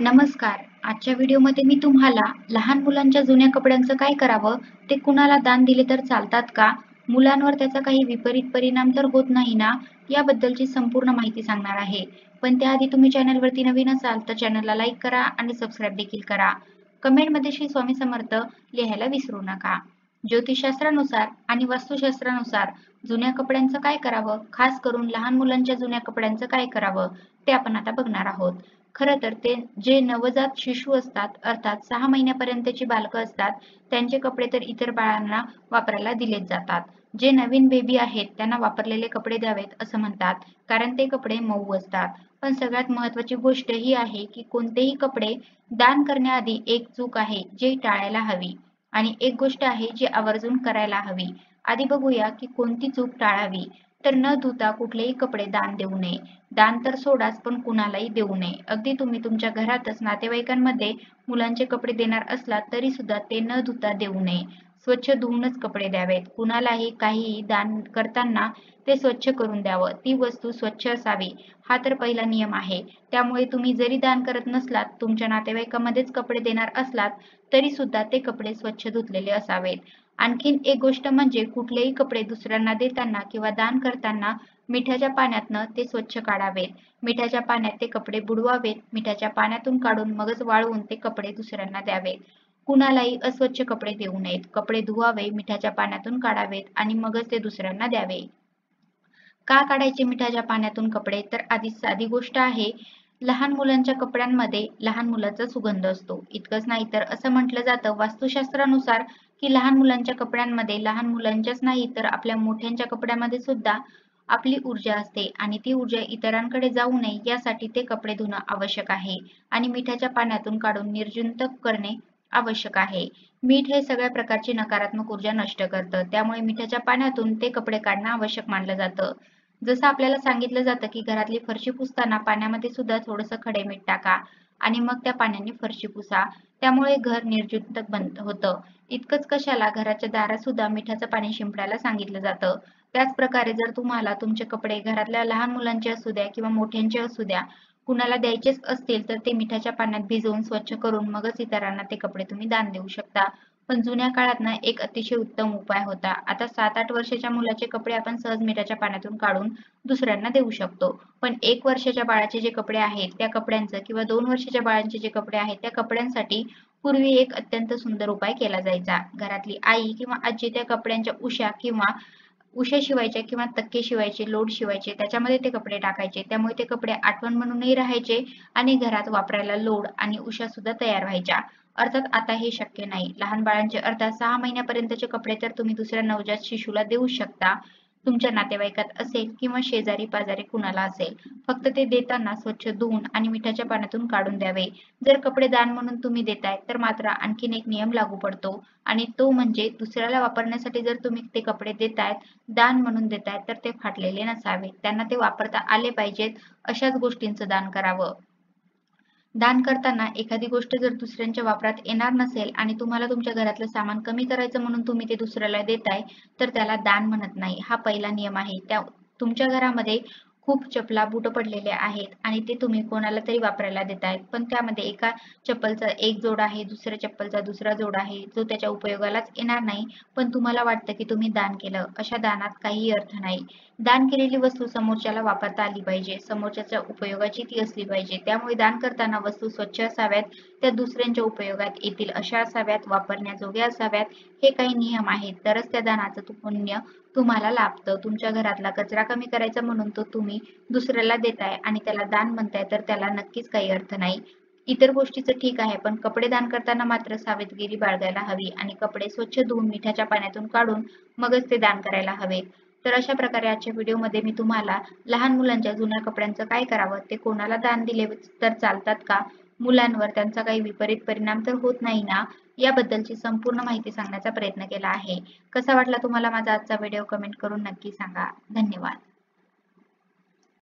नमस्कार. आजच्या व्हिडिओमध्ये मी तुम्हाला लहान मुलांच्या जुन्या कपड्यांचं काय करावं, ते कुणाला दान दिले तर चालतात का? मुलांवर त्याचा काही विपरीत परिणाम तर होत नाही ना? याबद्दलची संपूर्ण माहिती सांगणार आहे. पण त्याआधी तुम्ही चॅनलवरती नवीन असाल तर चॅनलला लाईक करा आणि सबस्क्राईब देखील करा. कमेंटमध्ये श्री स्वामी समर्थ लिहायला विसरू नका. ज्योतिषशास्त्रानुसार आणि वास्तुशास्त्रानुसार जुन्या कपड्यांचं काय करावं, खास करून लहान मुलांच्या जुन्या कपड्यांचं काय करावं, ते आपण आता बघणार आहोत. खरं तर ते जे नवजात शिशु असतात अर्थात 6 महिन्यापर्यंतची बालकं असतात त्यांचे कपडे तर इतर बाळांना वापरायला दिलेच जातात. जे नवीन बेबी आहेत त्यांना वापरलेले कपडे द्यावेत असं म्हणतात कारण ते कपडे मऊ असतात. पण सगळ्यात महत्त्वाची गोष्ट ही आहे की कोणतेही कपडे दान करण्याआधी एक चूक आहे जी टाळायला हवी आणि एक गोष्ट आहे जी आवर्जून करायला हवी. आधी बघूया की कोणती चूक टाळावी. तर न धुता कुठलेही कपडे दान देऊ नये. दान तर सोडाच पण कुणालाही देऊ नये. अगदी तुम्ही तुमच्या घरातच नातेवाईकांमध्ये मुलांचे कपडे देणार असलात तरी सुद्धा ते न धुता देऊ नये. स्वच्छ धुवूनच कपडे द्यावेत. कुणालाही काहीही दान करताना ते स्वच्छ करून द्यावं. ती वस्तू स्वच्छ असावी हा तर पहिला नियम आहे. त्यामुळे तुम्ही जरी दान करत नसलात, तुमच्या नातेवाईकामध्येच कपडे देणार असलात तरी सुद्धा ते कपडे स्वच्छ धुतलेले असावेत. आणखीन एक गोष्ट म्हणजे कुठलेही कपडे दुसऱ्यांना देताना किंवा दान करताना मिठाच्या पाण्यातनं ते स्वच्छ काढावेत. मिठाच्या पाण्यात ते कपडे बुडवावेत. मिठाच्या पाण्यातून काढून मगच वाळवून ते कपडे दुसऱ्यांना द्यावेत. कुणालाही अस्वच्छ कपडे देऊ नयेत. कपडे धुवावे, मिठाच्या पाण्यातून काढावेत आणि मगच ते दुसऱ्यांना द्यावे. का काढायचे मिठाच्या पाण्यातून कपडे? तर आधी साधी गोष्ट आहे. लहान मुलांच्या कपड्यांमध्ये लहान मुलाचा सुगंध असतो. इतकंच नाही तर असं म्हटलं जातं वास्तुशास्त्रानुसार की लहान मुलांच्या कपड्यांमध्ये लहान मुलांच्याच नाही तर आपल्या मोठ्यांच्या कपड्यामध्ये सुद्धा आपली ऊर्जा असते आणि ती ऊर्जा इतरांकडे जाऊ नये यासाठी ते कपडे धुणं आवश्यक आहे आणि मिठाच्या पाण्यातून काढून निर्जंतुक करणे आवश्यक आहे. मीठ हे सगळ्या प्रकारची नकारात्मक ऊर्जा नष्ट करतं. त्यामुळे मिठाच्या पाण्यातून ते कपडे काढणं आवश्यक मानलं जातं. जसं आपल्याला सांगितलं जातं की घरातली फरशी पुसताना पाण्यामध्ये सुद्धा थोडंसं खडे मीठ टाका आणि मग त्या पाण्याने फरशी पुसा. त्यामुळे घर निर्जंतुक बंद होतं. इतकंच कशाला घराच्या दारात सुद्धा मिठाचं पाणी शिंपडायला सांगितलं जातं. त्याच प्रकारे जर तुम्हाला तुमचे कपडे घरातल्या लहान मुलांचे असू द्या किंवा मोठ्यांचे असू द्या, कुणाला द्यायचेच असतील तर ते मिठाच्या पाण्यात भिजवून स्वच्छ करून मगच इतरांना ते कपडे तुम्ही दान देऊ शकता. पण जुन्या काळात ना एक अतिशय उत्तम उपाय होता. आता 7-8 वर्षाच्या मुलाचे कपडे आपण सहज मिठाच्या पाण्यातून काढून दुसऱ्यांना देऊ शकतो. पण 1 वर्षाच्या बाळाचे जे कपडे आहेत त्या कपड्यांचं किंवा 2 वर्षाच्या बाळांचे जे कपडे आहेत त्या कपड्यांसाठी पूर्वी एक अत्यंत सुंदर उपाय केला जायचा. घरातली आई किंवा आजी त्या कपड्यांच्या उशा किंवा उशा शिवायच्या किंवा तक्के शिवायचे, लोड शिवायचे त्याच्यामध्ये ते कपडे टाकायचे. त्यामुळे ते कपडे आठवण म्हणूनही राहायचे आणि घरात वापरायला लोड आणि उशा सुद्धा तयार व्हायच्या. अर्थात आता हे शक्य नाही. लहान बाळांचे अर्थात 6 महिन्यापर्यंतचे कपडे तर तुम्ही दुसऱ्या नवजात शिशुला देऊ शकता. तुमच्या नातेवाईकात असेल किंवा शेजारी-पाजारी कुणाला असेल. फक्त ते देताना स्वच्छ धुवून आणि मिठाच्या पाण्यातून काढून द्यावे. जर कपडे दान म्हणून तुम्ही देताय तर मात्र आणखीन एक नियम लागू पडतो आणि तो म्हणजे दुसऱ्याला वापरण्यासाठी जर तुम्ही ते कपडे देतायत, दान म्हणून देतायत तर ते फाटलेले नसावे. त्यांना ते वापरता आले पाहिजेत अशाच गोष्टींचं दान करावं. दान करताना एखादी गोष्ट जर दुसऱ्यांच्या वापरात येणार नसेल आणि तुम्हाला तुमच्या घरातलं सामान कमी करायचं म्हणून तुम्ही ते दुसऱ्याला देताय, तर त्याला दान म्हणत नाही. हा पहिला नियम आहे. तुमच्या घरामध्ये खूप चपला, बुटं पडलेले आहेत आणि ते तुम्ही कोणाला तरी वापरायला देतायत. पण त्यामध्ये एका चप्पलचा एक जोड आहे, दुसऱ्या चप्पलचा दुसरा जोड आहे, जो त्याच्या उपयोगालाच येणार नाही. पण तुम्हाला वाटतं की तुम्ही दान केलं. अशा दानात काहीही अर्थ नाही. दान केलेली वस्तू समोरच्याला वापरता आली पाहिजे. समोरच्याच्या उपयोगाची ती असली पाहिजे. त्यामुळे दान करताना वस्तू स्वच्छ असाव्यात, त्या दुसऱ्यांच्या उपयोगात येतील अशा असाव्यात, वापरण्याजोग्या असाव्यात. हे काही नियम आहेत. तरच त्या दानाचं पुण्य तुम्हाला लाभतं. तुमच्या घरातला कचरा कमी करायचा म्हणून तो तुम्ही दुसऱ्याला देताय आणि त्याला दान म्हणताय तर त्याला नक्कीच काही अर्थ नाही. इतर गोष्टीचं ठीक आहे, पण कपडे दान करताना मात्र सावधगिरी बाळगायला हवी आणि कपडे स्वच्छ धुवून मिठाच्या पाण्यातून काढून मगच ते दान करायला हवे. तर अशा प्रकारे आजच्या व्हिडिओमध्ये मी तुम्हाला लहान मुलांच्या जुन्या कपड्यांचं काय करावं, ते कोणाला दान दिले तर चालतात का, मुलांवर त्यांचा काही विपरीत परिणाम तर होत नाही ना, याबद्दलची संपूर्ण माहिती सांगण्याचा प्रयत्न केला आहे. कसा वाटला तुम्हाला माझा आजचा व्हिडिओ कमेंट करून नक्की सांगा. धन्यवाद.